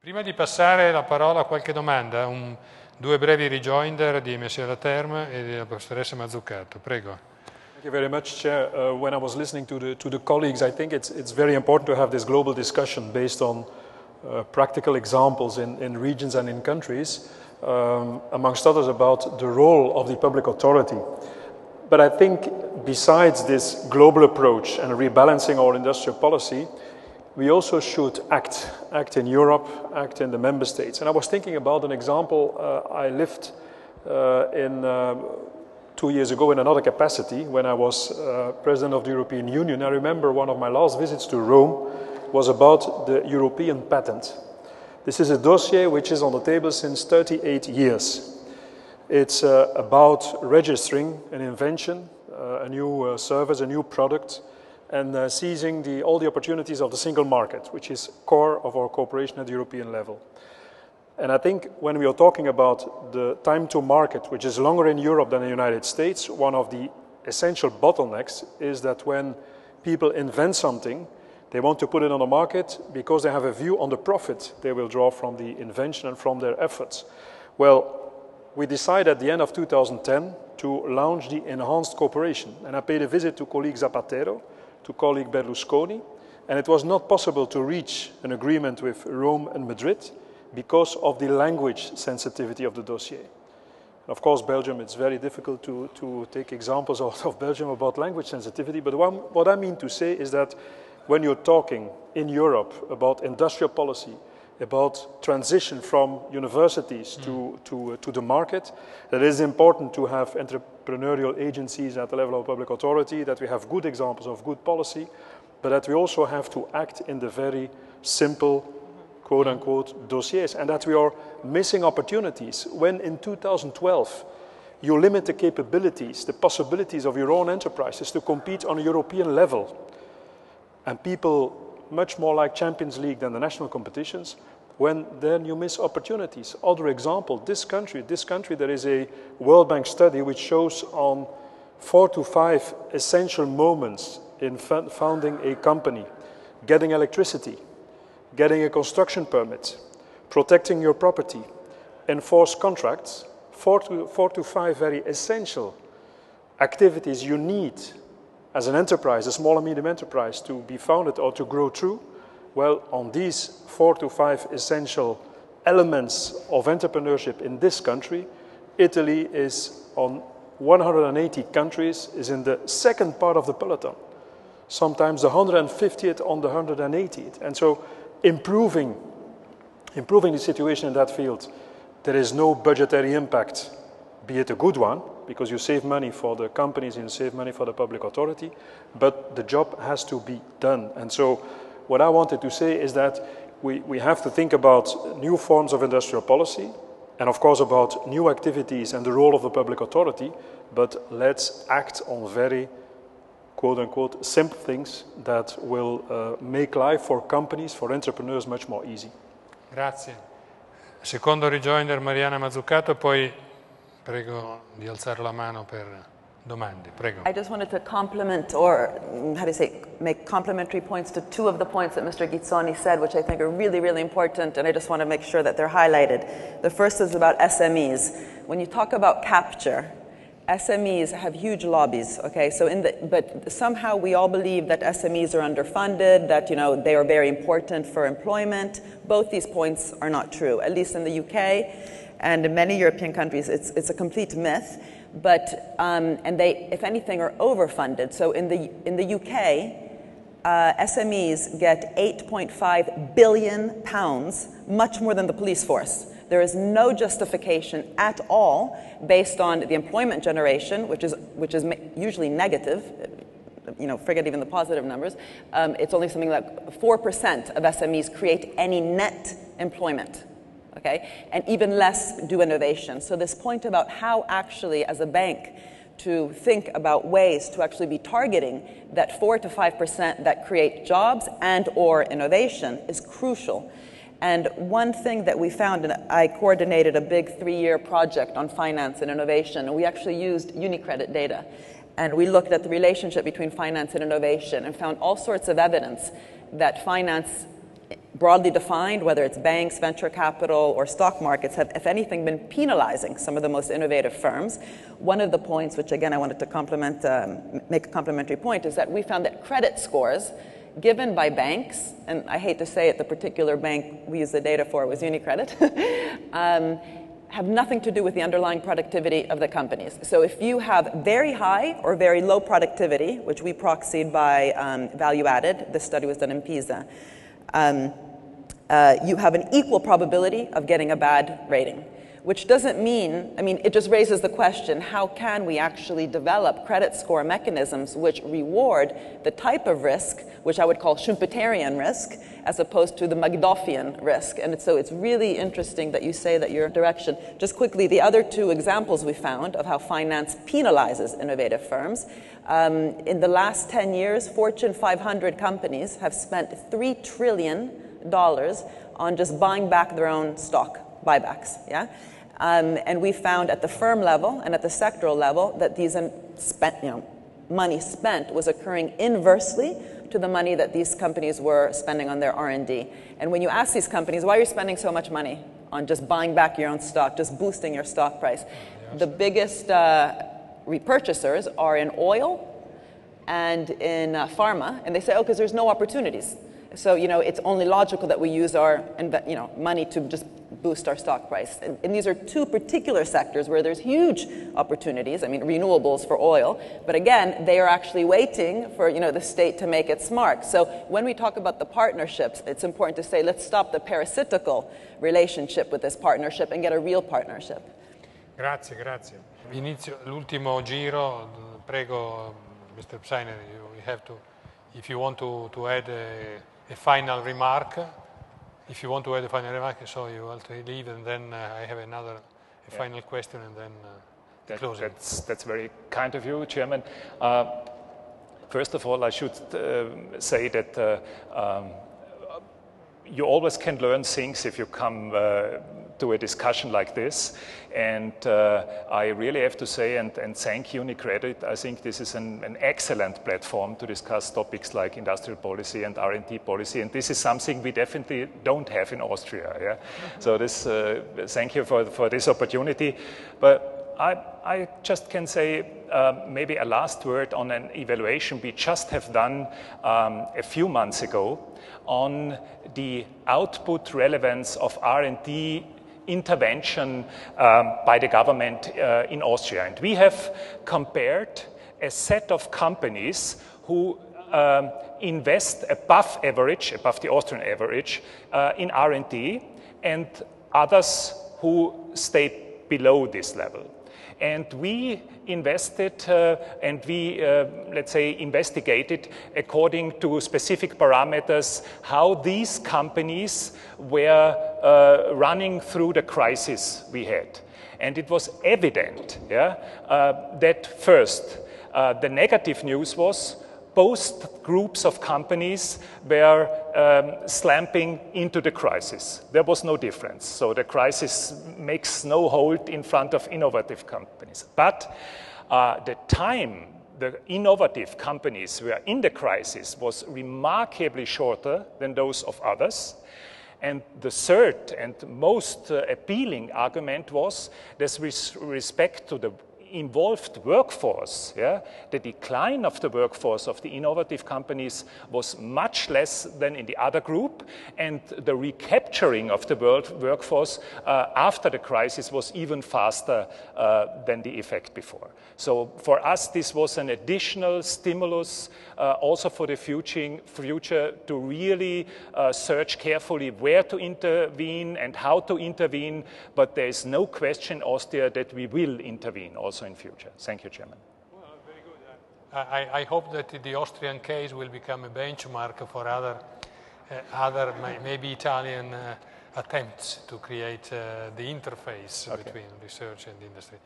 Prima di passare la parola a qualche domanda, due brevi rejoinder di Monsieur Leterme e della professoressa Mazzucato. Prego. Thank you very much, Chair. When I was listening to the colleagues, I think it's very important to have this global discussion based on practical examples in regions and in countries, amongst others about the role of the public authority. But I think besides this global approach and rebalancing our industrial policy, we also should act in Europe, act in the member states. And I was thinking about an example. I lived in 2 years ago in another capacity when I was President of the European Union. I remember one of my last visits to Rome was about the European patent. This is a dossier which is on the table since 38 years. It's about registering an invention, a new service, a new product, and seizing all the opportunities of the single market, which is core of our cooperation at the European level. And I think when we are talking about the time to market, which is longer in Europe than in the United States, one of the essential bottlenecks is that when people invent something, they want to put it on the market because they have a view on the profit they will draw from the invention and from their efforts. Well, we decided at the end of 2010 to launch the enhanced cooperation. And I paid a visit to colleague Zapatero, to colleague Berlusconi, and it was not possible to reach an agreement with Rome and Madrid because of the language sensitivity of the dossier. Of course, Belgium, it's very difficult to take examples out of Belgium about language sensitivity, but what I mean to say is that when you're talking in Europe about industrial policy, about transition from universities to the market, that it is important to have entrepreneurial agencies at the level of public authority, that we have good examples of good policy, but that we also have to act in the very simple quote-unquote dossiers, and that we are missing opportunities. When in 2012 you limit the capabilities, the possibilities of your own enterprises to compete on a European level, and people much more like Champions League than the national competitions, then you miss opportunities. Other example, this country, there is a World Bank study which shows on 4 to 5 essential moments in founding a company: getting electricity, getting a construction permit, protecting your property, enforce contracts, 4 to 5 very essential activities you need as an enterprise, a small and medium enterprise, to be founded or to grow through. Well, on these 4 to 5 essential elements of entrepreneurship in this country, Italy is on 180 countries, is in the second part of the peloton, sometimes the 150th on the 180th. And so improving the situation in that field, there is no budgetary impact, be it a good one, because you save money for the companies and you save money for the public authority, but the job has to be done. And so what I wanted to say is that we have to think about new forms of industrial policy, and of course about new activities and the role of the public authority, but let's act on very quote-unquote simple things that will make life for companies, for entrepreneurs, much more easy. Grazie. Secondo rejoinder Mariana Mazzucato, poi prego di alzare la mano per domande. Prego. I just wanted to compliment, or how do you say, make complementary points to two of the points that Mr. Ghizzoni said, which I think are really, really important, and I just want to make sure that they're highlighted. The first is about SMEs. When you talk about capture, SMEs have huge lobbies, okay? So but somehow we all believe that SMEs are underfunded, that they are very important for employment. Both these points are not true, at least in the UK and in many European countries. It's a complete myth, but and they, if anything, are overfunded. So in the UK, SMEs get £8.5 billion, much more than the police force. There is no justification at all based on the employment generation, which is usually negative. Forget even the positive numbers. It's only something like 4% of SMEs create any net employment, okay? And even less do innovation. So this point about how actually, as a bank, to think about ways to actually be targeting that 4 to 5% that create jobs and or innovation is crucial. And one thing that we found, and I coordinated a big 3-year project on finance and innovation, and we actually used UniCredit data. And we looked at the relationship between finance and innovation and found all sorts of evidence that finance broadly defined, whether it's banks, venture capital, or stock markets, have, if anything, been penalizing some of the most innovative firms. One of the points, which again I wanted to make a complementary point, is that we found that credit scores given by banks, and I hate to say it, the particular bank we used the data for was UniCredit, have nothing to do with the underlying productivity of the companies. So if you have very high or very low productivity, which we proxied by value added, this study was done in Pisa, you have an equal probability of getting a bad rating, which doesn't mean, I mean, it just raises the question, how can we actually develop credit score mechanisms which reward the type of risk, which I would call Schumpeterian risk, as opposed to the Magdoffian risk? And so it's really interesting that you say that your direction. Just quickly, the other two examples we found of how finance penalizes innovative firms. In the last 10 years, Fortune 500 companies have spent $3 trillion on just buying back their own stock, buybacks, yeah? And we found at the firm level and at the sectoral level that these money spent was occurring inversely to the money that these companies were spending on their R&D. And when you ask these companies, why are you spending so much money on just buying back your own stock, just boosting your stock price? The biggest repurchasers are in oil and in pharma, and they say, oh, because there's no opportunities. So, it's only logical that we use our, money to just boost our stock price. And these are two particular sectors where there's huge opportunities. I mean, renewables for oil. But again, they are actually waiting for, the state to make its mark. So when we talk about the partnerships, it's important to say, let's stop the parasitical relationship with this partnership and get a real partnership. Grazie. Inizio l'ultimo giro. Prego, Mr. Pseiner, you have to, if you want to add a final remark. If you want to add a final remark, so you have to leave, and then I have a final question, and then closing. That's very kind of you, Chairman. First of all, I should say that you always can learn things if you come to a discussion like this. And I really have to say and thank UniCredit. I think this is an excellent platform to discuss topics like industrial policy and R&D policy. And this is something we definitely don't have in Austria. Yeah? So this, thank you for this opportunity. But I just can say maybe a last word on an evaluation we just have done a few months ago on the output relevance of R&D intervention by the government in Austria. And we have compared a set of companies who invest above the Austrian average in R&D, and others who stay below this level. And we invested and we, let's say, investigated according to specific parameters how these companies were running through the crisis we had. And it was evident that first, the negative news was both groups of companies were slamping into the crisis. There was no difference. So the crisis makes no hold in front of innovative companies. But the time the innovative companies were in the crisis was remarkably shorter than those of others. And the third and most appealing argument was that with respect to the involved workforce, the decline of the workforce of the innovative companies was much less than in the other group, and the recapturing of the workforce after the crisis was even faster than the effect before. So for us, this was an additional stimulus also for the future to really search carefully where to intervene and how to intervene, but there is no question in Austria that we will intervene also in future. Thank you, Chairman. Well, very good. I hope that the Austrian case will become a benchmark for other maybe Italian attempts to create the interface between research and industry.